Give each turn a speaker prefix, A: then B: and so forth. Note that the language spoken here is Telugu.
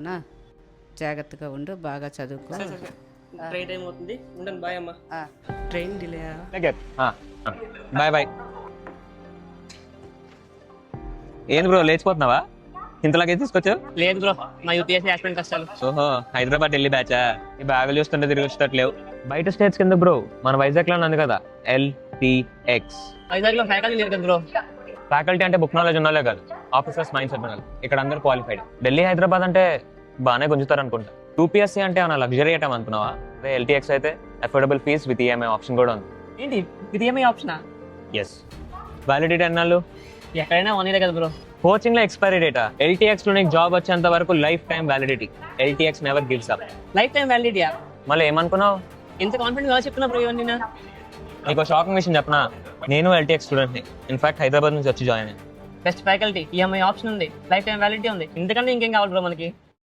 A: నాన్న జాగ్రత్తగా ఉండు, బాగా చదువుకో.
B: ట్రైన్ టైం అవుతుంది, ఉంటాను. బాయ్ అమ్మా. Train delay.
C: Bye bye. ఏంది బ్రో లేచిపోతున్నావా? ఇంతలాగే తీసుకొచ్చావు?
B: లేదు బ్రో, మా యూపీఎస్సీ యాస్పిరెంట్ కష్టాలు.
C: ఓహో, హైదరాబాద్ ఢిల్లీ బ్యాచా? ఈ బ్యాగులు చూస్తుంటే తిరిగి వచ్చేటట్లేవు. బయట స్టేట్స్ కింద బ్రో, మన వైజాగ్ లో ఉంది కదా LTX.
B: వైజాగ్ లో ఫ్యాకల్టీ లేదు కదా బ్రో.
C: ఫ్యాకల్టీ అంటే బుక్ నాలెడ్జ్ ఉన్నాలే కాదు, ఆఫీసర్స్ మైండ్ సెట్ ఉండాలి. ఇక్కడ అందరూ క్వాలిఫైడ్. ఢిల్లీ హైదరాబాద్ అంటే బాగానే గుంజుతారు అనుకుంటా. 2PSC అంటే ఏమన్నా లగ్జరీ ఐటమ్ అనుకున్నావా? అదే LTX అయితే affordable fees with EMI option కూడా ఉంది.
B: ఏంటి ఇది EMI ఆప్షనా?
C: ఎస్. వ్యాలిడిటీ ఎన్నాళ్ళు?
B: ఎక్కడైనా 1 year కదా బ్రో.
C: కోచింగ్ లో ఎక్స్పైరీ డేటా. LTX లో నీకు జాబ్ వచ్చేంత వరకు life time validity. LTX never gives up.
B: Life time వ్యాలిడిటీయా?
C: మళ్ళీ ఏమనుకున్నావు?
B: ఎంత కాన్ఫిడెంట్ గా చెప్తున్నా బ్రో ఇవన్నీ.
C: నీకు షాకింగ్ విషయం చెప్పనా? నేను LTX స్టూడెంట్ ని. ఇన్ఫాక్ట్ హైదరాబాద్ నుంచి వచ్చి జాయిన్ అయ్యాను.
B: బెస్ట్ ఫ్యాకల్టీ, EMI ఆప్షన్ ఉంది, లైఫ్ టైం వ్యాలిడిటీ ఉంది. ఇంతకంటే ఇంకేం కావాలి బ్రో మనకి?